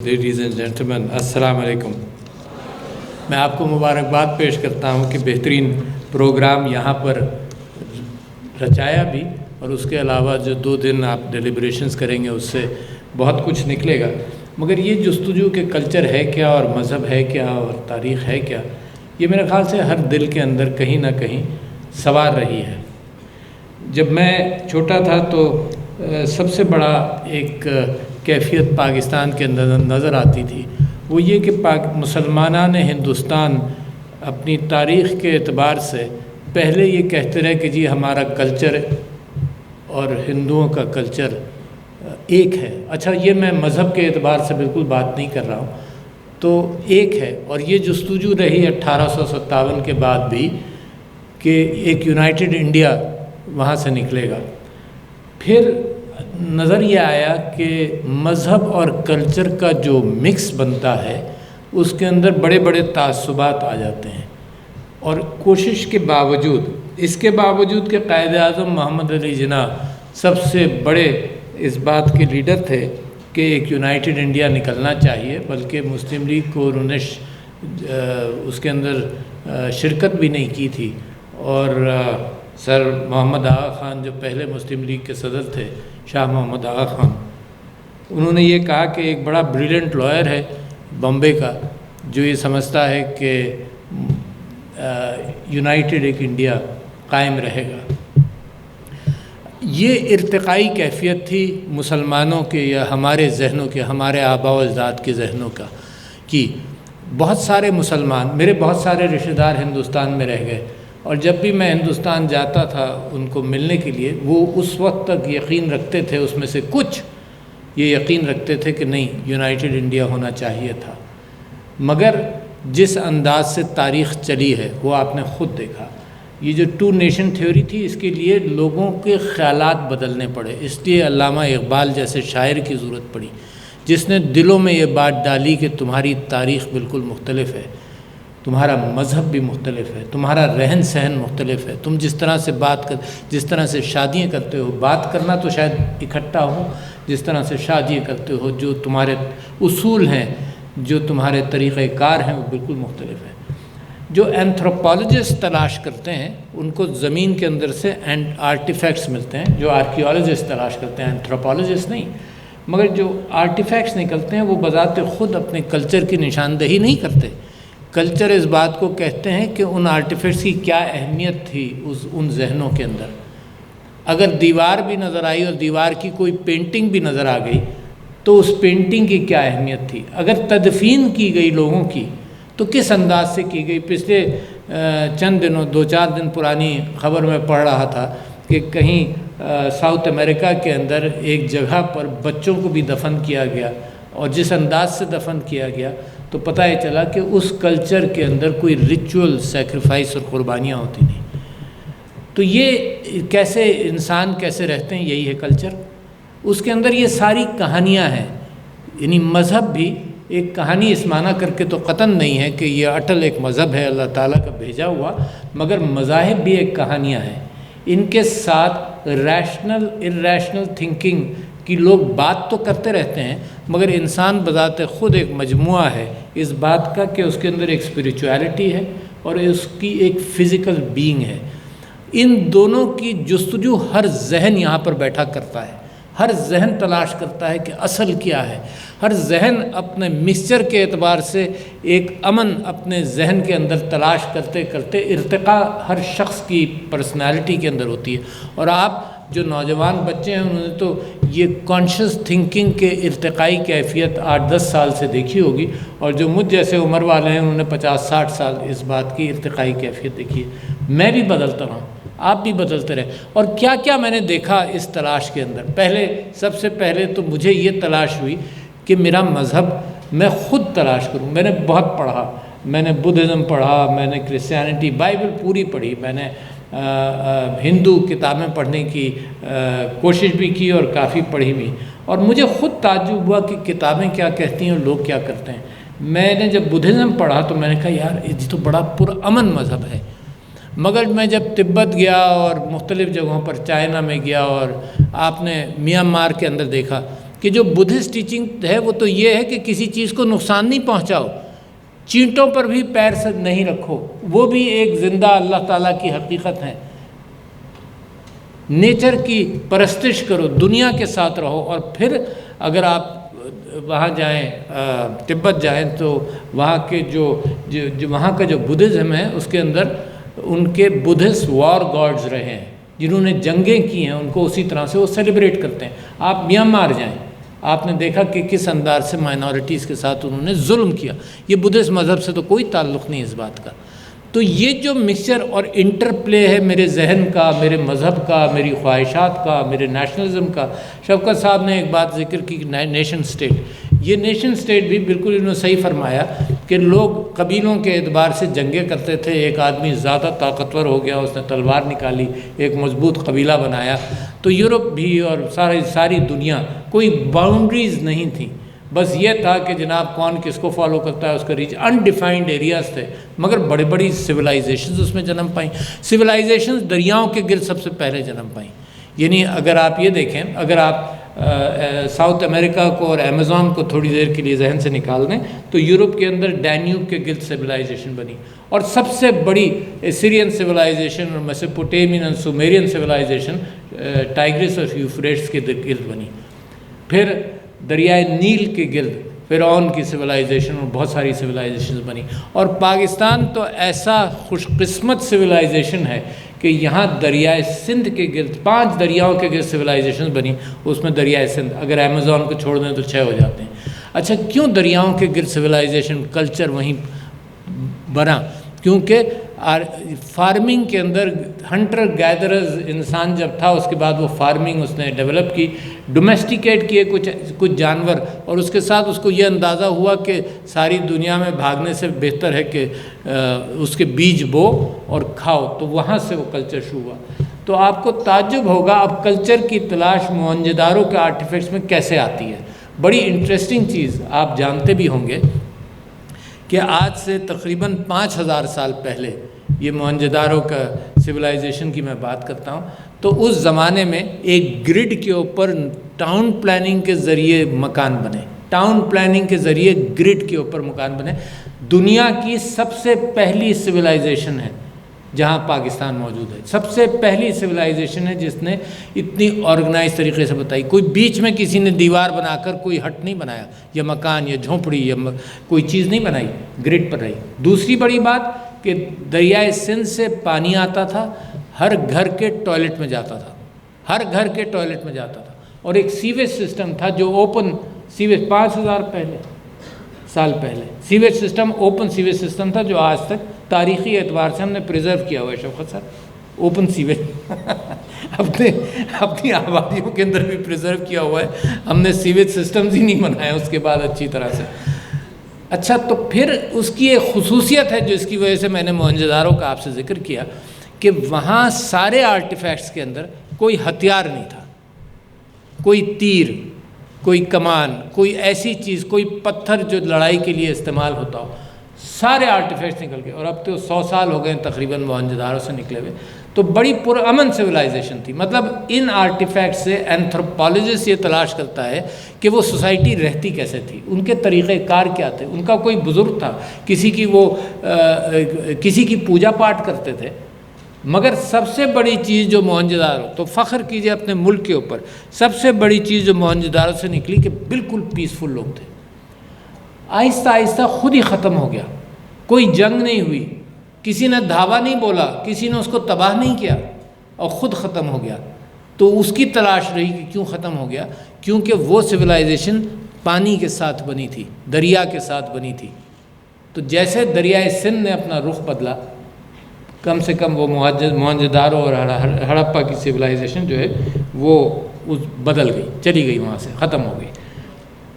Ladies and gentleman, السلام علیکم۔ میں آپ کو مبارکباد پیش کرتا ہوں کہ بہترین پروگرام یہاں پر رچایا بھی، اور اس کے علاوہ جو 2 دن آپ ڈیلیبریشنز کریں گے اس سے بہت کچھ نکلے گا۔ مگر یہ جستجو کہ کلچر ہے کیا اور مذہب ہے کیا اور تاریخ ہے کیا، یہ میرے خیال سے ہر دل کے اندر کہیں نہ کہیں سوار رہی ہے۔ جب میں چھوٹا تھا تو سب سے بڑا ایک کیفیت پاکستان کے اندر نظر آتی تھی، وہ یہ کہ مسلمانان ہندوستان اپنی تاریخ کے اعتبار سے پہلے یہ کہتے رہے کہ جی ہمارا کلچر اور ہندوؤں کا کلچر ایک ہے۔ اچھا، یہ میں مذہب کے اعتبار سے بالکل بات نہیں کر رہا ہوں، تو ایک ہے، اور یہ جستجو رہی 1857 کے بعد بھی کہ ایک یونائٹڈ انڈیا وہاں سے نکلے گا۔ پھر نظر یہ آیا کہ مذہب اور کلچر کا جو مکس بنتا ہے اس کے اندر بڑے بڑے تعصبات آ جاتے ہیں، اور کوشش کے باوجود، اس کے باوجود کہ قائد اعظم محمد علی جناح سب سے بڑے اس بات کے لیڈر تھے کہ ایک یونائٹڈ انڈیا نکلنا چاہیے، بلکہ مسلم لیگ کو انہوں نے اس کے اندر شرکت بھی نہیں کی تھی، اور سر محمد آغا خان جو پہلے مسلم لیگ کے صدر تھے، شاہ محمد آغا خان، انہوں نے یہ کہا کہ ایک بڑا بریلینٹ لائر ہے بمبے کا جو یہ سمجھتا ہے کہ یونائٹڈ ایک انڈیا قائم رہے گا۔ یہ ارتقائی کیفیت تھی مسلمانوں کے یا ہمارے ذہنوں کے، ہمارے آباء و اجداد کے ذہنوں کا، کہ بہت سارے مسلمان، میرے بہت سارے رشتہ دار ہندوستان میں رہ گئے، اور جب بھی میں ہندوستان جاتا تھا ان کو ملنے کے لیے، وہ اس وقت تک یقین رکھتے تھے، اس میں سے کچھ یہ یقین رکھتے تھے کہ نہیں، یونائٹڈ انڈیا ہونا چاہیے تھا۔ مگر جس انداز سے تاریخ چلی ہے وہ آپ نے خود دیکھا، یہ جو 2 نیشن تھیوری تھی، اس کے لیے لوگوں کے خیالات بدلنے پڑے، اس لیے علامہ اقبال جیسے شاعر کی ضرورت پڑی جس نے دلوں میں یہ بات ڈالی کہ تمہاری تاریخ بالکل مختلف ہے، تمہارا مذہب بھی مختلف ہے، تمہارا رہن سہن مختلف ہے، تم جس طرح سے جس طرح سے شادیاں کرتے ہو، بات کرنا تو شاید اکٹھا ہو، جس طرح سے شادیاں کرتے ہو، جو تمہارے اصول ہیں، جو تمہارے طریقہ کار ہیں، وہ بالکل مختلف ہیں۔ جو اینتھروپولوجسٹ تلاش کرتے ہیں ان کو زمین کے اندر سے آرٹیفیکٹس ملتے ہیں، جو آرکیولوجسٹ تلاش کرتے ہیں، اینتھروپولوجسٹ نہیں، مگر جو آرٹیفیکٹس نکلتے ہیں وہ بذات خود اپنے کلچر کی نشاندہی نہیں کرتے۔ کلچر اس بات کو کہتے ہیں کہ ان آرٹیفیکٹس کی کیا اہمیت تھی ان ذہنوں کے اندر۔ اگر دیوار بھی نظر آئی اور دیوار کی کوئی پینٹنگ بھی نظر آ گئی تو اس پینٹنگ کی کیا اہمیت تھی۔ اگر تدفین کی گئی لوگوں کی تو کس انداز سے کی گئی۔ پچھلے چند دنوں، 2-4 دن پرانی خبر میں پڑھ رہا تھا کہ کہیں ساؤتھ امریکہ کے اندر ایک جگہ پر بچوں کو بھی دفن کیا گیا، اور جس انداز سے دفن کیا گیا تو پتہ یہ چلا کہ اس کلچر کے اندر کوئی ریچول سیکریفائس اور قربانیاں ہوتی نہیں۔ تو یہ کیسے انسان کیسے رہتے ہیں، یہی ہے کلچر۔ اس کے اندر یہ ساری کہانیاں ہیں، یعنی مذہب بھی ایک کہانی اس معنی کر کے تو قطعاً نہیں ہے کہ یہ اٹل ایک مذہب ہے اللہ تعالیٰ کا بھیجا ہوا، مگر مذاہب بھی ایک کہانیاں ہیں۔ ان کے ساتھ ارریشنل تھنکنگ کہ لوگ بات تو کرتے رہتے ہیں، مگر انسان بذات خود ایک مجموعہ ہے اس بات کا کہ اس کے اندر ایک اسپریچویلٹی ہے اور اس کی ایک فزیکل بینگ ہے۔ ان دونوں کی جستجو ہر ذہن یہاں پر بیٹھا کرتا ہے، ہر ذہن تلاش کرتا ہے کہ اصل کیا ہے۔ ہر ذہن اپنے مکسچر کے اعتبار سے ایک امن اپنے ذہن کے اندر تلاش کرتے کرتے ارتقاء ہر شخص کی پرسنالٹی کے اندر ہوتی ہے۔ اور آپ جو نوجوان بچے ہیں انہوں نے تو یہ کانشیس تھنکنگ کے ارتقائی کیفیت 8-10 سال سے دیکھی ہوگی، اور جو مجھ جیسے عمر والے ہیں انہوں نے 50-60 سال اس بات کی ارتقائی کیفیت دیکھی ہے۔ میں بھی بدلتا رہا ہوں، آپ بھی بدلتے رہے، اور کیا کیا میں نے دیکھا اس تلاش کے اندر۔ سب سے پہلے تو مجھے یہ تلاش ہوئی کہ میرا مذہب میں خود تلاش کروں۔ میں نے بہت پڑھا، میں نے بدھزم پڑھا، میں نے کرسچینٹی، بائبل پوری پڑھی، میں نے ہندو کتابیں پڑھنے کی کوشش بھی کی اور کافی پڑھی بھی، اور مجھے خود تعجب ہوا کہ کتابیں کیا کہتی ہیں اور لوگ کیا کرتے ہیں۔ میں نے جب بدھزم پڑھا تو میں نے کہا یار یہ تو بڑا پرامن مذہب ہے، مگر میں جب تبت گیا اور مختلف جگہوں پر چائنا میں گیا، اور آپ نے میانمار کے اندر دیکھا کہ جو بدھسٹ ٹیچنگ ہے وہ تو یہ ہے کہ کسی چیز کو نقصان نہیں پہنچاؤ، چینٹوں پر بھی پیر سے نہیں رکھو، وہ بھی ایک زندہ اللہ تعالیٰ کی حقیقت ہے۔ نیچر کی پرستش کرو، دنیا کے ساتھ رہو۔ اور پھر اگر آپ وہاں جائیں، تبت جائیں، تو وہاں کے وہاں کا جو بدھزم ہے اس کے اندر ان کے بدھسٹ وار گاڈز رہے ہیں، جنہوں نے جنگیں کی ہیں، ان کو اسی طرح سے وہ سیلیبریٹ کرتے ہیں۔ آپ میانمار جائیں، آپ نے دیکھا کہ کس انداز سے مائنورٹیز کے ساتھ انہوں نے ظلم کیا۔ یہ بدھسٹ مذہب سے تو کوئی تعلق نہیں اس بات کا۔ تو یہ جو مکسچر اور انٹر پلے ہے میرے ذہن کا، میرے مذہب کا، میری خواہشات کا، میرے نیشنلزم کا۔ شفقت صاحب نے ایک بات ذکر کی، نیشن سٹیٹ۔ یہ نیشن سٹیٹ بھی بالکل انہوں نے صحیح فرمایا کہ لوگ قبیلوں کے اعتبار سے جنگیں کرتے تھے۔ ایک آدمی زیادہ طاقتور ہو گیا، اس نے تلوار نکالی، ایک مضبوط قبیلہ بنایا۔ تو یورپ بھی اور ساری دنیا، کوئی باؤنڈریز نہیں تھیں، بس یہ تھا کہ جناب کون کس کو فالو کرتا ہے، اس کا ریچ انڈیفائنڈ ایریاز تھے، مگر بڑی بڑی سویلائزیشنز اس میں جنم پائیں۔ سویلائزیشنز دریاؤں کے گرد سب سے پہلے جنم پائیں۔ یعنی اگر آپ یہ دیکھیں، اگر آپ ساؤتھ امریکہ کو اور ایمیزون کو تھوڑی دیر کے لیے ذہن سے نکال دیں، تو یورپ کے اندر ڈینیوب کے گرد سویلائزیشن بنی، اور سب سے بڑی سیرین سویلائزیشن اور میسوپوٹیمین اور سومیرین سویلائزیشن ٹائگرس اور یوفریٹس کے گرد بنی۔ پھر دریائے نیل کے گرد فرعون کی سویلائزیشن اور بہت ساری سویلائزیشنز بنی۔ اور پاکستان تو ایسا خوش قسمت سویلائزیشن ہے کہ یہاں دریائے سندھ کے گرد 5 دریاؤں کے گرد سویلائزیشن بنی، اس میں دریائے سندھ، اگر ایمیزون کو چھوڑ دیں تو 6 ہو جاتے ہیں۔ اچھا، کیوں دریاؤں کے گرد سویلائزیشن کلچر وہیں بنا؟ کیونکہ فارمنگ کے اندر ہنٹر گیدرز انسان جب تھا، اس کے بعد وہ فارمنگ اس نے ڈیولپ کی، ڈومیسٹیکیٹ کیے کچھ جانور، اور اس کے ساتھ اس کو یہ اندازہ ہوا کہ ساری دنیا میں بھاگنے سے بہتر ہے کہ اس کے بیج بو اور کھاؤ، تو وہاں سے وہ کلچر شروع ہوا۔ تو آپ کو تعجب ہوگا اب کلچر کی تلاش موہنجو کے آرٹیفیکٹس میں کیسے آتی ہے۔ بڑی انٹرسٹنگ چیز آپ جانتے بھی ہوں گے کہ آج سے تقریباً 5000 سال پہلے، یہ موہنجو کا سویلائزیشن کی میں بات کرتا ہوں، تو اس زمانے میں ایک گرڈ کے اوپر ٹاؤن پلاننگ کے ذریعے مکان بنے، ٹاؤن پلاننگ کے ذریعے گرڈ کے اوپر مکان بنے۔ دنیا کی سب سے پہلی سویلائزیشن ہے جہاں پاکستان موجود ہے، سب سے پہلی سویلائزیشن ہے جس نے اتنی آرگنائز طریقے سے بتائی۔ کوئی بیچ میں کسی نے دیوار بنا کر کوئی ہٹ نہیں بنایا، یا مکان یا جھونپڑی یا کوئی چیز نہیں بنائی، گرڈ پر رہی۔ دوسری بڑی بات کہ دریائے سندھ سے پانی آتا تھا، ہر گھر کے ٹوائلٹ میں جاتا تھا، ہر گھر کے ٹوائلٹ میں جاتا تھا، اور ایک سیویج سسٹم تھا جو اوپن سیویج 5000 سال پہلے sewage system, open sewage system تھا، جو آج تک تاریخی اعتبار سے ہم نے پریزرو کیا ہوا ہے۔ شفقت صاحب، اوپن سیویج اپنی آبادیوں کے اندر بھی پریزرو کیا ہوا ہے، ہم نے سیویج سسٹمز ہی نہیں بنائے اس کے بعد اچھی طرح سے۔ اچھا، تو پھر اس کی ایک خصوصیت ہے جو اس کی وجہ سے میں نے موہنجو کا آپ سے ذکر کیا، کہ وہاں سارے آرٹیفیکٹس کے اندر کوئی ہتھیار نہیں تھا، کوئی تیر، کوئی کمان، کوئی ایسی چیز، کوئی پتھر جو لڑائی کے لیے استعمال ہوتا ہو، سارے آرٹیفیکٹس نکل گئے۔ اور اب تو 100 سال ہو گئے تقریباً موہنجو سے نکلے ہوئے، تو بڑی پرامن سویلائزیشن تھی۔ مطلب ان آرٹیفیکٹس سے اینتھروپولوجسٹ یہ تلاش کرتا ہے کہ وہ سوسائٹی رہتی کیسے تھی، ان کے طریقہ کار کیا تھے، ان کا کوئی بزرگ تھا، کسی کی پوجا پاٹ کرتے تھے۔ مگر سب سے بڑی چیز جو موہنجو، تو فخر کیجئے اپنے ملک کے اوپر، سب سے بڑی چیز جو موہنجو سے نکلی کہ بالکل پیسفل لوگ تھے۔ آہستہ آہستہ خود ہی ختم ہو گیا، کوئی جنگ نہیں ہوئی، کسی نے دھاوا نہیں بولا، کسی نے اس کو تباہ نہیں کیا، اور خود ختم ہو گیا۔ تو اس کی تلاش رہی کہ کیوں ختم ہو گیا، کیونکہ وہ سویلائزیشن پانی کے ساتھ بنی تھی، دریا کے ساتھ بنی تھی۔ تو جیسے دریائے سندھ نے اپنا رخ بدلا، کم سے کم وہ موہنجو اور ہڑپا کی سویلائزیشن جو ہے وہ بدل گئی، چلی گئی، وہاں سے ختم ہو گئی۔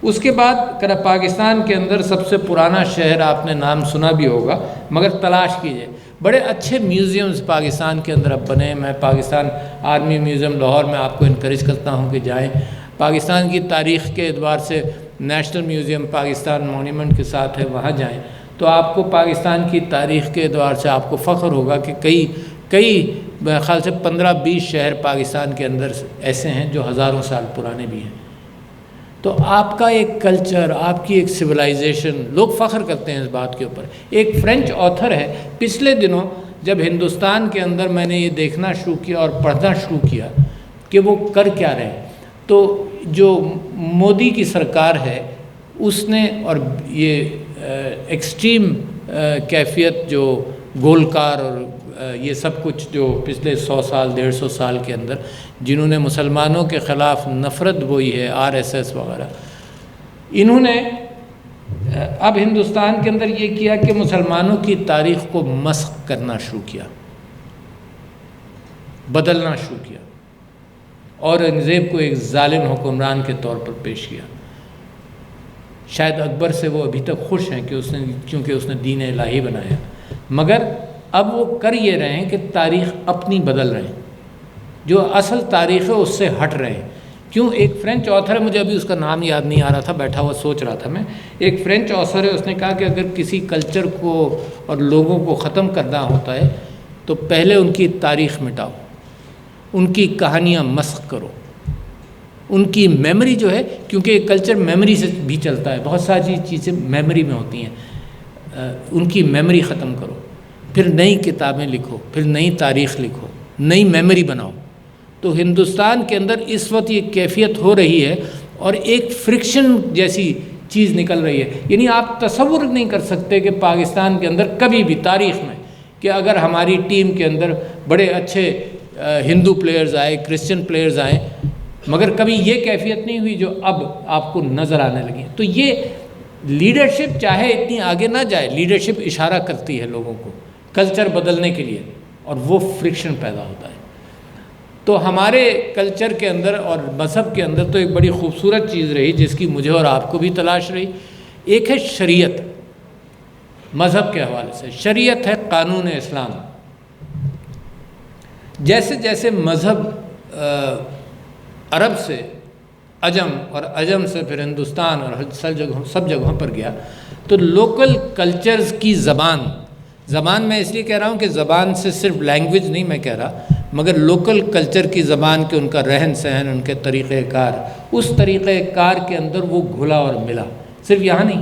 اس کے بعد پاکستان کے اندر سب سے پرانا شہر، آپ نے نام سنا بھی ہوگا، مگر تلاش کیجئے، بڑے اچھے میوزیمز پاکستان کے اندر اب بنے۔ میں پاکستان آرمی میوزیم لاہور میں آپ کو انکریج کرتا ہوں کہ جائیں۔ پاکستان کی تاریخ کے اعتبار سے نیشنل میوزیم پاکستان مونیومنٹ کے ساتھ ہے، وہاں جائیں تو آپ کو پاکستان کی تاریخ کے اعتبار سے آپ کو فخر ہوگا کہ کئی خیال سے 15-20 شہر پاکستان کے اندر ایسے ہیں جو ہزاروں سال پرانے بھی ہیں۔ تو آپ کا ایک کلچر، آپ کی ایک سویلائزیشن، لوگ فخر کرتے ہیں اس بات کے اوپر۔ ایک فرینچ آتھر ہے، پچھلے دنوں جب ہندوستان کے اندر میں نے یہ دیکھنا شروع کیا اور پڑھنا شروع کیا کہ وہ کر کیا رہے ہیں، تو جو مودی کی سرکار ہے اس نے، اور یہ ایکسٹریم کیفیت جو گولکار اور یہ سب کچھ جو پچھلے 100 سال 150 سال کے اندر جنہوں نے مسلمانوں کے خلاف نفرت بوئی ہے، RSS وغیرہ، انہوں نے اب ہندوستان کے اندر یہ کیا کہ مسلمانوں کی تاریخ کو مسخ کرنا شروع کیا، بدلنا شروع کیا، اورنگزیب کو ایک ظالم حکمران کے طور پر پیش کیا۔ شاید اکبر سے وہ ابھی تک خوش ہیں کہ کیونکہ اس نے دین الہی بنایا، مگر اب وہ کر یہ رہے ہیں کہ تاریخ اپنی بدل رہے ہیں، جو اصل تاریخ ہے اس سے ہٹ رہے ہیں۔ کیوں؟ ایک فرینچ آتھر ہے، مجھے ابھی اس کا نام یاد نہیں آ رہا تھا، بیٹھا ہوا سوچ رہا تھا میں، ایک فرینچ آتھر ہے، اس نے کہا کہ اگر کسی کلچر کو اور لوگوں کو ختم کرنا ہوتا ہے تو پہلے ان کی تاریخ مٹاؤ، ان کی کہانیاں مسخ کرو، ان کی میموری جو ہے، کیونکہ ایک کلچر میموری سے بھی چلتا ہے، بہت ساری چیزیں میموری میں ہوتی ہیں، ان کی میموری ختم کرو، پھر نئی کتابیں لکھو، پھر نئی تاریخ لکھو، نئی میموری بناؤ۔ تو ہندوستان کے اندر اس وقت یہ کیفیت ہو رہی ہے اور ایک فرکشن جیسی چیز نکل رہی ہے۔ یعنی آپ تصور نہیں کر سکتے کہ پاکستان کے اندر کبھی بھی تاریخ میں کہ اگر ہماری ٹیم کے اندر بڑے اچھے ہندو پلیئرز آئے، کرسچن پلیئرز آئے، مگر کبھی یہ کیفیت نہیں ہوئی جو اب آپ کو نظر آنے لگی۔ تو یہ لیڈرشپ چاہے اتنی آگے نہ جائے، لیڈرشپ اشارہ کرتی ہے لوگوں کو کلچر بدلنے کے لیے، اور وہ فرکشن پیدا ہوتا ہے۔ تو ہمارے کلچر کے اندر اور مذہب کے اندر تو ایک بڑی خوبصورت چیز رہی جس کی مجھے اور آپ کو بھی تلاش رہی، ایک ہے شریعت۔ مذہب کے حوالے سے شریعت ہے قانون اسلام۔ جیسے جیسے مذہب عرب سے عجم اور عجم سے پھر ہندوستان اور سب جگہوں پر گیا، تو لوکل کلچرز کی زبان میں اس لیے کہہ رہا ہوں کہ زبان سے صرف لینگویج نہیں میں کہہ رہا، مگر لوکل کلچر کی زبان کے ان کا رہن سہن، ان کے طریقہ کار، اس طریقہ کار کے اندر وہ گھلا اور ملا۔ صرف یہاں نہیں،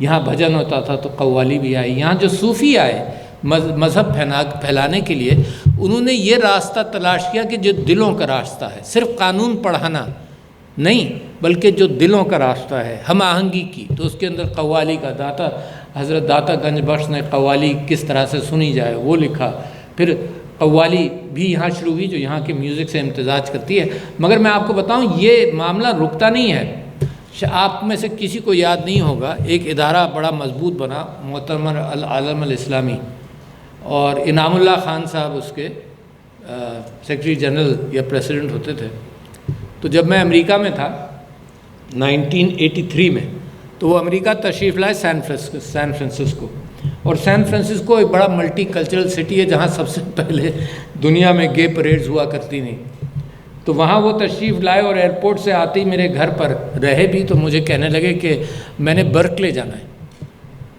یہاں بھجن ہوتا تھا تو قوالی بھی آئی، یہاں جو صوفی آئے مذہب پھیلانے کے لیے، انہوں نے یہ راستہ تلاش کیا کہ جو دلوں کا راستہ ہے، صرف قانون پڑھانا نہیں بلکہ جو دلوں کا راستہ ہے، ہم آہنگی کی، تو اس کے اندر قوالی کا حضرت داتا گنج بخش نے قوالی کس طرح سے سنی جائے وہ لکھا۔ پھر قوالی بھی یہاں شروع ہوئی جو یہاں کے میوزک سے امتزاج کرتی ہے۔ مگر میں آپ کو بتاؤں یہ معاملہ رکتا نہیں ہے۔ آپ میں سے کسی کو یاد نہیں ہوگا، ایک ادارہ بڑا مضبوط بنا، معتمر العالم الاسلامی، اور انعام اللہ خان صاحب اس کے سیکرٹری جنرل یا پریسیڈنٹ ہوتے تھے۔ تو جب میں امریکہ میں تھا 1983 میں، تو وہ امریکہ تشریف لائے سین فرانسسکو، اور سین فرانسسکو ایک بڑا ملٹی کلچرل سٹی ہے جہاں سب سے پہلے دنیا میں گے پریڈز ہوا کرتی نہیں۔ تو وہاں وہ تشریف لائے اور ایئرپورٹ سے آتے ہی میرے گھر پر رہے بھی، تو مجھے کہنے لگے کہ میں نے برکلے جانا ہے۔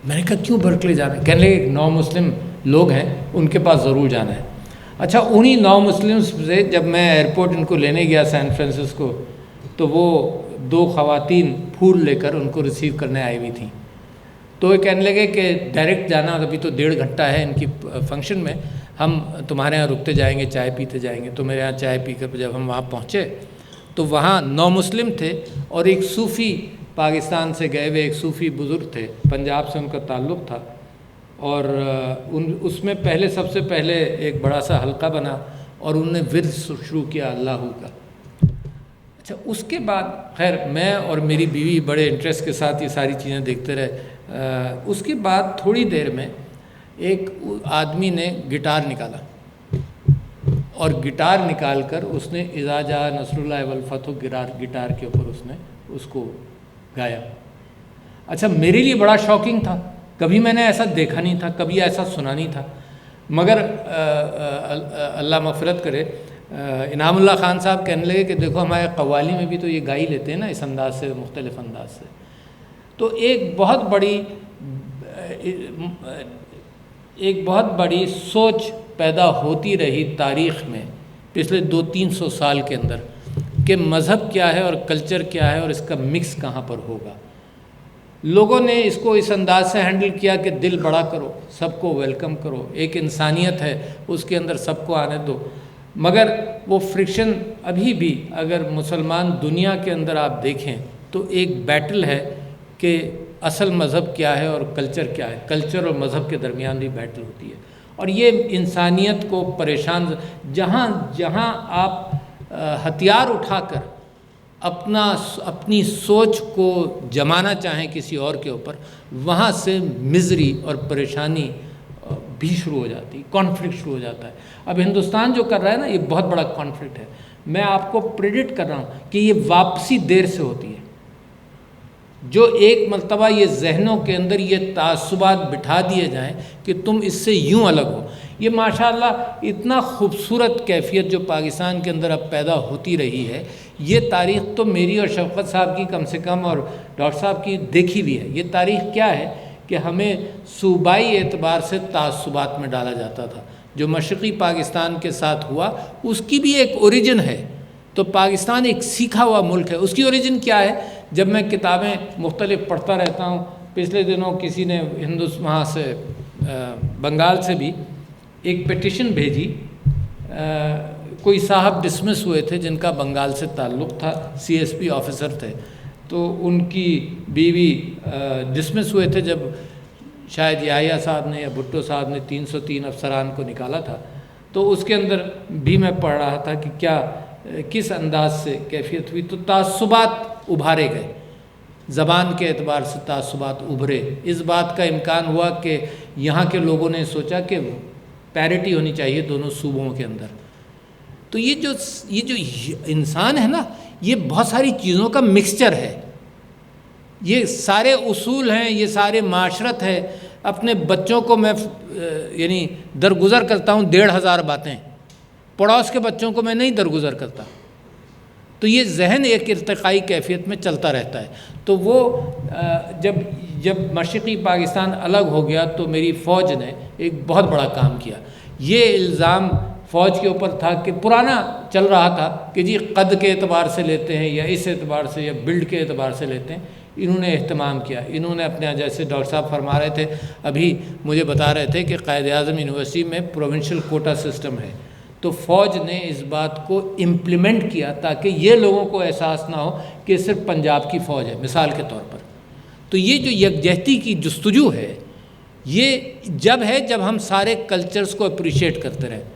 میں نے کہا کیوں برکلے جانا ہے؟ کہنے لگے 9 مسلم لوگ ہیں، ان کے پاس ضرور جانا ہے۔ اچھا، انہی 9 مسلم سے جب میں ایئرپورٹ ان کو لینے گیا سین فرانسسکو، تو وہ 2 خواتین پھول لے کر ان کو ریسیو کرنے آئی ہوئی تھیں۔ تو وہ کہنے لگے کہ ڈائریکٹ جانا، ابھی تو 1.5 گھنٹہ ہے ان کی فنکشن میں، ہم تمہارے یہاں رکتے جائیں گے، چائے پیتے جائیں گے۔ تو میرے یہاں چائے پی کر جب ہم وہاں پہنچے تو وہاں 9 مسلم تھے اور ایک صوفی پاکستان سے گئے ہوئے ایک صوفی بزرگ تھے، پنجاب سے ان کا تعلق تھا، اور اس میں سب سے پہلے ایک بڑا سا حلقہ بنا اور انہوں نے ورد شروع کیا اللہ کا۔ اچھا، اس کے بعد خیر میں اور میری بیوی بڑے انٹرسٹ کے ساتھ یہ ساری چیزیں دیکھتے رہے۔ اس کے بعد تھوڑی دیر میں ایک آدمی نے گٹار نکالا، اور گٹار نکال کر اس نے اذا جاء نصر اللہ والفتح گٹار کے اوپر اس نے اس کو گایا۔ اچھا، میرے لیے بڑا شاکنگ تھا، کبھی میں نے ایسا دیکھا نہیں تھا، کبھی ایسا سنا نہیں تھا، مگر اللہ مغفرت کرے، انعام اللہ خان صاحب کہنے لگے کہ دیکھو ہمارے قوالی میں بھی تو یہ گائی لیتے ہیں نا اس انداز سے، مختلف انداز سے۔ تو ایک بہت بڑی سوچ پیدا ہوتی رہی تاریخ میں پچھلے 200-300 سال کے اندر کہ مذہب کیا ہے اور کلچر کیا ہے اور اس کا مکس کہاں پر ہوگا۔ لوگوں نے اس کو اس انداز سے ہینڈل کیا کہ دل بڑا کرو، سب کو ویلکم کرو، ایک انسانیت ہے اس کے اندر سب کو آنے دو، مگر وہ فرکشن ابھی بھی اگر مسلمان دنیا کے اندر آپ دیکھیں تو ایک بیٹل ہے کہ اصل مذہب کیا ہے اور کلچر کیا ہے، کلچر اور مذہب کے درمیان بھی بیٹل ہوتی ہے، اور یہ انسانیت کو پریشان، جہاں جہاں آپ ہتھیار اٹھا کر اپنی سوچ کو جمانا چاہیں کسی اور کے اوپر، وہاں سے مزری اور پریشانی بھی شروع ہو جاتی، کانفلکٹ شروع ہو جاتا ہے۔ اب ہندوستان جو کر رہا ہے نا، یہ بہت بڑا کانفلکٹ ہے۔ میں آپ کو پریڈکٹ کر رہا ہوں کہ یہ واپسی دیر سے ہوتی ہے۔ جو ایک مرتبہ یہ ذہنوں کے اندر یہ تعصبات بٹھا دیے جائیں کہ تم اس سے یوں الگ ہو، یہ ماشاءاللہ اتنا خوبصورت کیفیت جو پاکستان کے اندر اب پیدا ہوتی رہی ہے، یہ تاریخ تو میری اور شفقت صاحب کی کم سے کم اور ڈاکٹر صاحب کی دیکھی بھی ہے۔ یہ تاریخ کیا ہے کہ ہمیں صوبائی اعتبار سے تعصبات میں ڈالا جاتا تھا۔ جو مشرقی پاکستان کے ساتھ ہوا اس کی بھی ایک اوریجن ہے، تو پاکستان ایک سیکھا ہوا ملک ہے، اس کی اوریجن کیا ہے؟ جب میں کتابیں مختلف پڑھتا رہتا ہوں، پچھلے دنوں کسی نے وہاں سے بنگال سے بھی ایک پیٹیشن بھیجی، کوئی صاحب ڈسمس ہوئے تھے جن کا بنگال سے تعلق تھا، سی ایس پی آفیسر تھے، تو ان کی بیوی ڈسمس ہوئے تھے جب شاید یحییٰ صاحب نے یا بھٹو صاحب نے 303 افسران کو نکالا تھا، تو اس کے اندر بھی میں پڑھ رہا تھا کہ کیا کس انداز سے کیفیت ہوئی، تو تعصبات ابھارے گئے، زبان کے اعتبار سے تعصبات ابھرے، اس بات کا امکان ہوا کہ یہاں کے لوگوں نے سوچا کہ پیرٹی ہونی چاہیے دونوں صوبوں کے اندر۔ تو یہ جو انسان ہے نا، یہ بہت ساری چیزوں کا مکسچر ہے، یہ سارے اصول ہیں، یہ سارے معاشرت ہے۔ اپنے بچوں کو میں یعنی درگزر کرتا ہوں 1500 باتیں، پڑوس کے بچوں کو میں نہیں درگزر کرتا، تو یہ ذہن ایک ارتقائی کیفیت میں چلتا رہتا ہے۔ تو وہ جب مشرقی پاکستان الگ ہو گیا تو میری فوج نے ایک بہت بڑا کام کیا۔ یہ الزام فوج کے اوپر تھا کہ پرانا چل رہا تھا کہ جی قد کے اعتبار سے لیتے ہیں یا اس اعتبار سے یا بلڈ کے اعتبار سے لیتے ہیں، انہوں نے اہتمام کیا، انہوں نے اپنے، جیسے ڈاکٹر صاحب فرما رہے تھے ابھی مجھے بتا رہے تھے کہ قائد اعظم یونیورسٹی میں پروونشل کوٹا سسٹم ہے، تو فوج نے اس بات کو امپلیمنٹ کیا تاکہ یہ لوگوں کو احساس نہ ہو کہ صرف پنجاب کی فوج ہے، مثال کے طور پر۔ تو یہ جو یکجہتی کی جستجو ہے، یہ جب ہم سارے کلچرز کو اپریشیٹ کرتے رہیں۔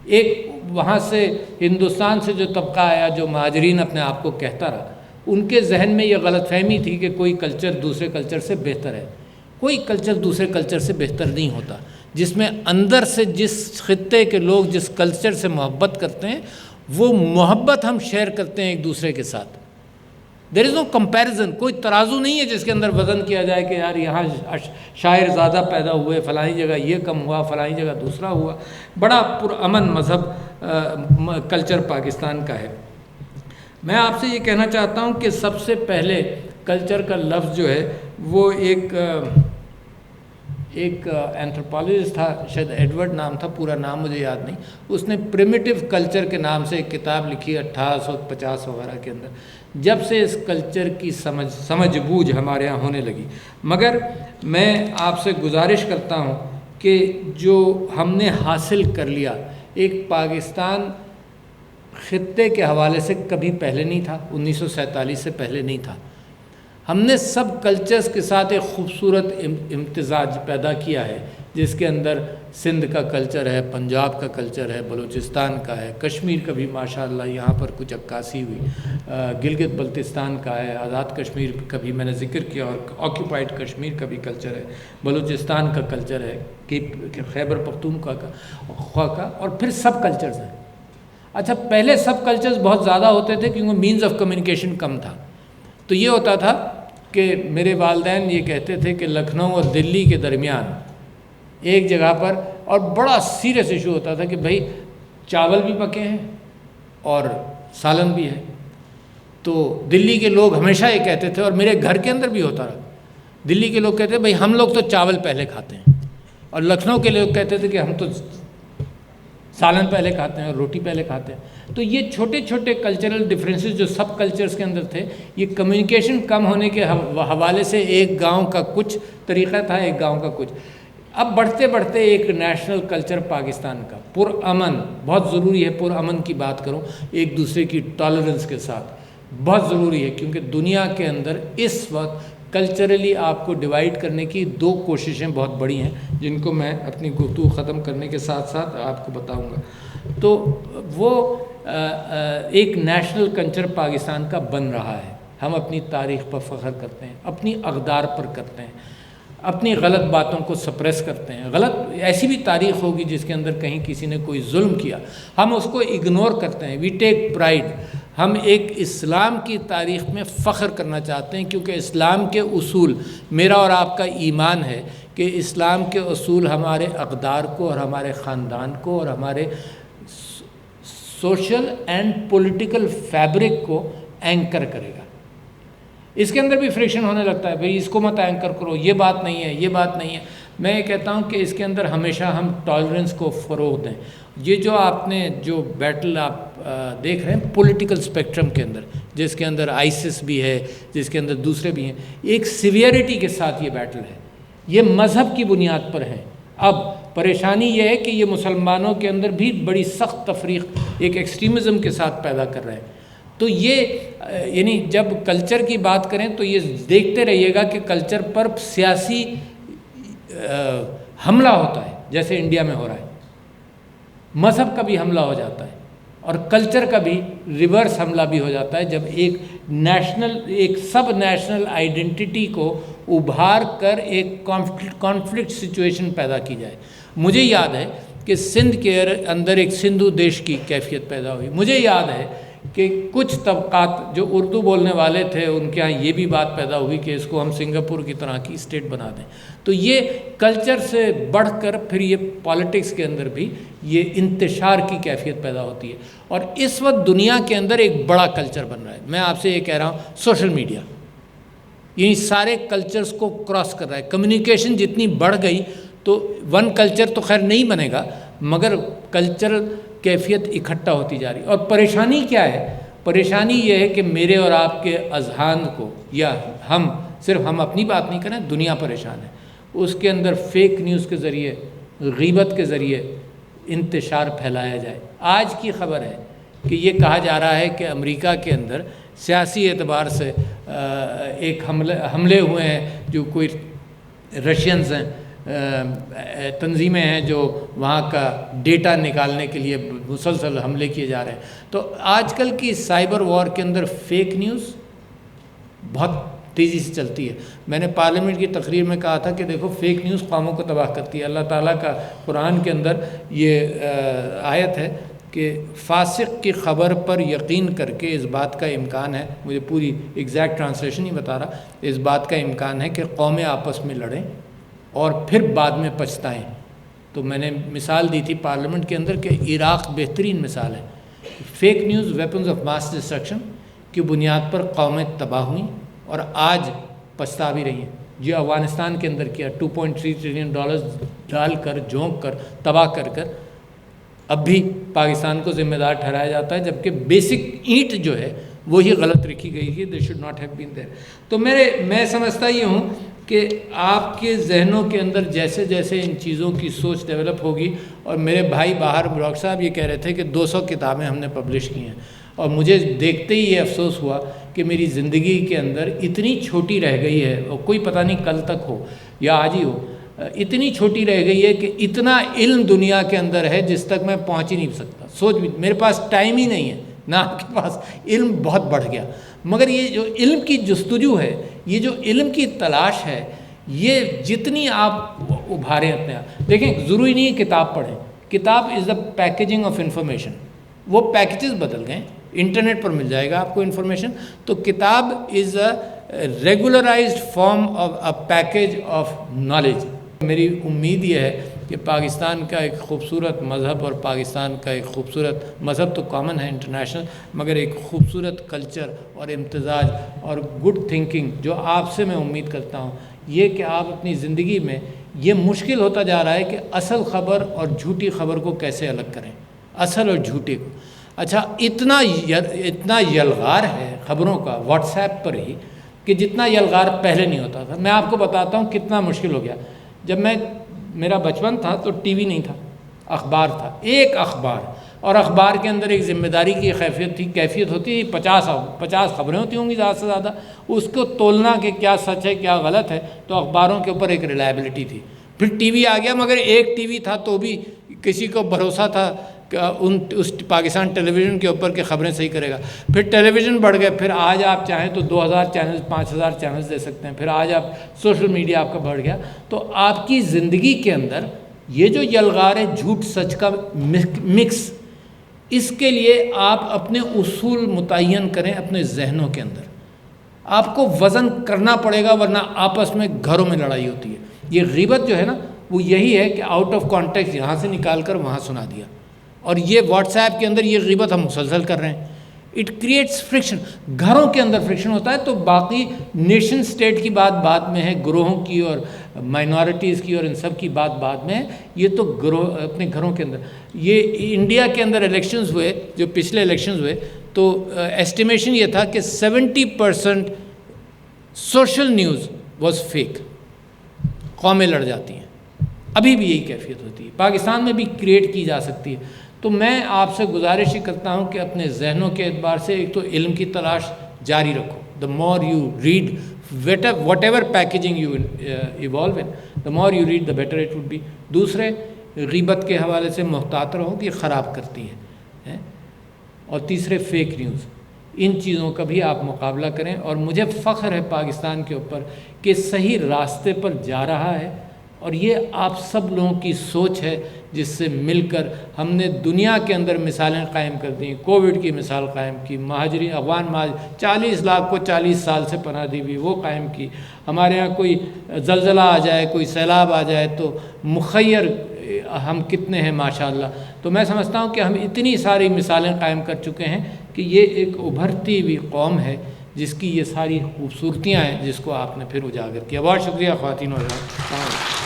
ایک وہاں سے ہندوستان سے جو طبقہ آیا جو مہاجرین اپنے آپ کو کہتا رہا، ان کے ذہن میں یہ غلط فہمی تھی کہ کوئی کلچر دوسرے کلچر سے بہتر ہے۔ کوئی کلچر دوسرے کلچر سے بہتر نہیں ہوتا، جس میں اندر سے جس خطے کے لوگ جس کلچر سے محبت کرتے ہیں، وہ محبت ہم شیئر کرتے ہیں ایک دوسرے کے ساتھ۔ دیر از نو کمپیریزن، کوئی ترازو نہیں ہے جس کے اندر وزن کیا جائے کہ یار یہاں شاعر زیادہ پیدا ہوئے، فلانی جگہ یہ کم ہوا، فلانی جگہ دوسرا ہوا۔ بڑا پرامن مذہب کلچر پاکستان کا ہے۔ میں آپ سے یہ کہنا چاہتا ہوں کہ سب سے پہلے کلچر کا لفظ جو ہے وہ ایک اینتھروپالوجسٹ تھا، شاید ایڈورڈ نام تھا، پورا نام مجھے یاد نہیں، اس نے پریمیٹیو کلچر کے نام سے ایک کتاب لکھی 1850 وغیرہ کے اندر۔ جب سے اس کلچر کی سمجھ بوجھ ہمارے یہاں ہونے لگی، مگر میں آپ سے گزارش کرتا ہوں کہ جو ہم نے حاصل کر لیا، ایک پاکستان خطے کے حوالے سے کبھی پہلے نہیں تھا، 1947 سے پہلے نہیں تھا۔ ہم نے سب کلچرز کے ساتھ ایک خوبصورت امتزاج پیدا کیا ہے، جس کے اندر سندھ کا کلچر ہے، پنجاب کا کلچر ہے، بلوچستان کا ہے، کشمیر کا بھی ماشاءاللہ یہاں پر کچھ عکاسی ہوئی، گلگت بلتستان کا ہے، آزاد کشمیر کا بھی میں نے ذکر کیا، اور آکوپائڈ کشمیر کا بھی کلچر ہے، بلوچستان کا کلچر ہے، خیبر پختونخوا کا، اور پھر سب کلچرز ہیں۔ اچھا، پہلے سب کلچرز بہت زیادہ ہوتے تھے کیونکہ مینز آف کمیونیکیشن کم تھا، تو یہ ہوتا تھا کہ میرے والدین یہ کہتے تھے کہ لکھنؤ اور دلی کے درمیان ایک جگہ پر، اور بڑا سیریس ایشو ہوتا تھا کہ بھائی چاول بھی پکے ہیں اور سالن بھی ہے، تو دلی کے لوگ ہمیشہ یہ کہتے تھے، اور میرے گھر کے اندر بھی ہوتا رہا، دلی کے لوگ کہتے تھے بھائی ہم لوگ تو چاول پہلے کھاتے ہیں، اور لکھنؤ کے لوگ کہتے تھے کہ ہم تو سالن پہلے کھاتے ہیں اور روٹی پہلے کھاتے ہیں. تو یہ چھوٹے چھوٹے کلچرل ڈفرینسز جو سب کلچرز کے اندر تھے، یہ کمیونیکیشن کم ہونے کے حوالے سے ایک گاؤں کا کچھ طریقہ تھا، ایک گاؤں کا کچھ. اب بڑھتے بڑھتے ایک نیشنل کلچر پاکستان کا پرامن، بہت ضروری ہے پرامن کی بات کروں، ایک دوسرے کی ٹالرنس کے ساتھ، بہت ضروری ہے، کیونکہ دنیا کے اندر اس وقت کلچرلی آپ کو ڈیوائیڈ کرنے کی دو کوششیں بہت بڑی ہیں، جن کو میں اپنی گفتگو ختم کرنے کے ساتھ ساتھ آپ کو بتاؤں گا. تو وہ ایک نیشنل کلچر پاکستان کا بن رہا ہے. ہم اپنی تاریخ پر فخر کرتے ہیں، اپنی اقدار پر کرتے ہیں، اپنی غلط باتوں کو سپریس کرتے ہیں. غلط ایسی بھی تاریخ ہوگی جس کے اندر کہیں کسی نے کوئی ظلم کیا، ہم اس کو اگنور کرتے ہیں. وی ٹیک پرائیڈ. ہم ایک اسلام کی تاریخ میں فخر کرنا چاہتے ہیں، کیونکہ اسلام کے اصول، میرا اور آپ کا ایمان ہے کہ اسلام کے اصول ہمارے اقدار کو اور ہمارے خاندان کو اور ہمارے سوشل اینڈ پولیٹیکل فیبرک کو اینکر کرے گا. اس کے اندر بھی فریکشن ہونے لگتا ہے، بھئی اس کو مت اینکر کرو، یہ بات نہیں ہے، یہ بات نہیں ہے. میں یہ کہتا ہوں کہ اس کے اندر ہمیشہ ہم ٹالرنس کو فروغ دیں. یہ جو آپ نے جو بیٹل آپ دیکھ رہے ہیں پولیٹیکل اسپیکٹرم کے اندر، جس کے اندر آئیسس بھی ہے، جس کے اندر دوسرے بھی ہیں، ایک سیویئرٹی کے ساتھ یہ بیٹل ہے. یہ مذہب کی بنیاد پر ہے. اب پریشانی یہ ہے کہ یہ مسلمانوں کے اندر بھی بڑی سخت تفریق ایک ایکسٹریمزم کے ساتھ پیدا کر رہے ہیں. تو یہ یعنی جب کلچر کی بات کریں تو یہ دیکھتے رہیے گا کہ کلچر پر سیاسی حملہ ہوتا ہے، جیسے انڈیا میں ہو رہا ہے. مذہب کا بھی حملہ ہو جاتا ہے اور کلچر کا بھی ریورس حملہ بھی ہو جاتا ہے، جب ایک سب نیشنل آئیڈینٹی کو ابھار کر ایک کانفلکٹ سچویشن پیدا کی جائے. مجھے یاد ہے کہ سندھ کے اندر ایک سندھو دیش کی کیفیت پیدا ہوئی. مجھے یاد ہے کہ کچھ طبقات جو اردو بولنے والے تھے ان کے ہاں یہ بھی بات پیدا ہوئی کہ اس کو ہم سنگاپور کی طرح کی اسٹیٹ بنا دیں. تو یہ کلچر سے بڑھ کر پھر یہ پالیٹکس کے اندر بھی یہ انتشار کی کیفیت پیدا ہوتی ہے. اور اس وقت دنیا کے اندر ایک بڑا کلچر بن رہا ہے. میں آپ سے یہ کہہ رہا ہوں، سوشل میڈیا یعنی سارے کلچرز کو کراس کر رہا ہے. کمیونیکیشن جتنی بڑھ گئی تو ون کلچر تو خیر نہیں بنے گا، مگر کلچرل کیفیت اکٹھا ہوتی جا رہی. اور پریشانی کیا ہے؟ پریشانی یہ ہے کہ میرے اور آپ کے اذہان کو، یا صرف ہم اپنی بات نہیں کریں، دنیا پریشان ہے. اس کے اندر فیک نیوز کے ذریعے، غیبت کے ذریعے انتشار پھیلایا جائے. آج کی خبر ہے کہ یہ کہا جا رہا ہے کہ امریکہ کے اندر سیاسی اعتبار سے ایک حملے ہوئے ہیں، جو کوئی رشینز ہیں، تنظیمیں ہیں جو وہاں کا ڈیٹا نکالنے کے لیے مسلسل حملے کیے جا رہے ہیں. تو آج کل کی سائبر وار کے اندر فیک نیوز بہت تیزی سے چلتی ہے. میں نے پارلیمنٹ کی تقریر میں کہا تھا کہ دیکھو فیک نیوز قوموں کو تباہ کرتی ہے. اللہ تعالیٰ کا قرآن کے اندر یہ آیت ہے کہ فاسق کی خبر پر یقین کر کے اس بات کا امکان ہے، مجھے پوری ایگزیکٹ ٹرانسلیشن نہیں بتا رہا، اس بات کا امکان ہے کہ قومیں آپس میں لڑیں اور پھر بعد میں پچھتائیں. تو میں نے مثال دی تھی پارلیمنٹ کے اندر کہ عراق بہترین مثال ہے. Fake news weapons of mass destruction کی بنیاد پر قومیں تباہ ہوئیں اور آج پچھتا بھی رہی ہیں. جو افغانستان کے اندر کیا 2.3 ٹریلین ڈالرز ڈال کر، جھونک کر، تباہ کر کر، اب بھی پاکستان کو ذمہ دار ٹھہرایا جاتا ہے، جبکہ بیسک اینٹ جو ہے وہی غلط رکھی گئی ہے. They should not have been there. تو میں سمجھتا یہ ہوں کہ آپ کے ذہنوں کے اندر جیسے جیسے ان چیزوں کی سوچ ڈیولپ ہوگی، اور میرے بھائی باہر ڈاکٹر صاحب یہ کہہ رہے تھے کہ 200 کتابیں ہم نے پبلش کی ہیں، اور مجھے دیکھتے ہی یہ افسوس ہوا کہ میری زندگی کے اندر اتنی چھوٹی رہ گئی ہے، اور کوئی پتہ نہیں کل تک ہو یا آج ہی ہو، اتنی چھوٹی رہ گئی ہے کہ اتنا علم دنیا کے اندر ہے جس تک میں پہنچ ہی نہیں سکتا. سوچ بھی، میرے پاس ٹائم ہی نہیں ہے، نہ آپ کے پاس. علم بہت بڑھ گیا، مگر یہ جو علم کی جستجو ہے، یہ جو علم کی تلاش ہے، یہ جتنی آپ ابھاریں اپنے آپ. دیکھیں، ضروری نہیں ہے کتاب پڑھیں. کتاب از دا پیکیجنگ آف انفارمیشن. وہ پیکیجز بدل گئے، انٹرنیٹ پر مل جائے گا آپ کو انفارمیشن. تو کتاب is a regularized form of a package of knowledge. میری امید یہ ہے کہ پاکستان کا ایک خوبصورت مذہب، اور پاکستان کا ایک خوبصورت مذہب تو کامن ہے انٹرنیشنل، مگر ایک خوبصورت کلچر اور امتزاج اور گڈ تھنکنگ جو آپ سے میں امید کرتا ہوں، یہ کہ آپ اپنی زندگی میں، یہ مشکل ہوتا جا رہا ہے کہ اصل خبر اور جھوٹی خبر کو کیسے الگ کریں. اصل اور جھوٹے کو. اچھا اتنا یلغار ہے خبروں کا واٹس ایپ پر ہی کہ جتنا یلغار پہلے نہیں ہوتا تھا. میں آپ کو بتاتا ہوں کتنا مشکل ہو گیا. جب میرا بچپن تھا تو ٹی وی نہیں تھا، اخبار تھا، ایک اخبار، اور اخبار کے اندر ایک ذمہ داری کی کیفیت ہوتی ہے. 50 خبریں ہوتی ہوں گی زیادہ سے زیادہ. اس کو تولنا کہ کیا سچ ہے کیا غلط ہے، تو اخباروں کے اوپر ایک ریلائبلٹی تھی. پھر ٹی وی آ گیا، مگر ایک ٹی وی تھا تو بھی کسی کو بھروسہ تھا کہ اس پاکستان ٹیلی ویژن کے اوپر کہ خبریں صحیح کرے گا. پھر ٹیلی ویژن بڑھ گئے، پھر آج آپ چاہیں تو 2000 چینلز 5000 چینلز دے سکتے ہیں. پھر آج آپ سوشل میڈیا آپ کا بڑھ گیا. تو آپ کی زندگی کے اندر یہ جو یلغار ہے جھوٹ سچ کا مکس، اس کے لیے آپ اپنے اصول متعین کریں اپنے ذہنوں کے اندر. آپ کو وزن کرنا پڑے گا، ورنہ آپس میں گھروں میں لڑائی ہوتی ہے. یہ غیبت جو ہے نا وہ یہی ہے کہ آؤٹ آف کانٹیکسٹ یہاں سے نکال کر وہاں سنا دیا. اور یہ واٹس ایپ کے اندر یہ غیبت ہم مسلسل کر رہے ہیں. It creates friction. گھروں کے اندر فرکشن ہوتا ہے. تو باقی نیشن سٹیٹ کی بات میں ہے، گروہوں کی اور مائنورٹیز کی اور ان سب کی بات میں ہے. یہ تو گروہ اپنے گھروں کے اندر. یہ انڈیا کے اندر الیکشنز ہوئے، جو پچھلے الیکشنز ہوئے، تو ایسٹیمیشن یہ تھا کہ 70% سوشل نیوز واز فیک. قومیں لڑ جاتی ہیں. ابھی بھی یہی کیفیت ہوتی ہے. پاکستان میں بھی کریٹ کی جا سکتی ہے. تو میں آپ سے گزارش ہی کرتا ہوں کہ اپنے ذہنوں کے اعتبار سے ایک تو علم کی تلاش جاری رکھو. the more you read, whatever packaging you evolve in, the more you read, the better it would be. دوسرے، غیبت کے حوالے سے محتاط رہو کہ خراب کرتی ہیں. اور تیسرے، فیک نیوز. ان چیزوں کا بھی آپ مقابلہ کریں. اور مجھے فخر ہے پاکستان کے اوپر کہ صحیح راستے پر جا رہا ہے. اور یہ آپ سب لوگوں کی سوچ ہے جس سے مل کر ہم نے دنیا کے اندر مثالیں قائم کر دیں. کووڈ کی مثال قائم کی، مہاجرین افغان 40 لاکھ کو 40 سال سے پناہ دی ہوئی وہ قائم کی. ہمارے ہاں کوئی زلزلہ آ جائے، کوئی سیلاب آ جائے تو مخیر ہم کتنے ہیں ماشاءاللہ. تو میں سمجھتا ہوں کہ ہم اتنی ساری مثالیں قائم کر چکے ہیں کہ یہ ایک ابھرتی ہوئی قوم ہے جس کی یہ ساری خوبصورتیاں ہیں جس کو آپ نے پھر اجاگر کیا. بہت شکریہ خواتین و حضرات.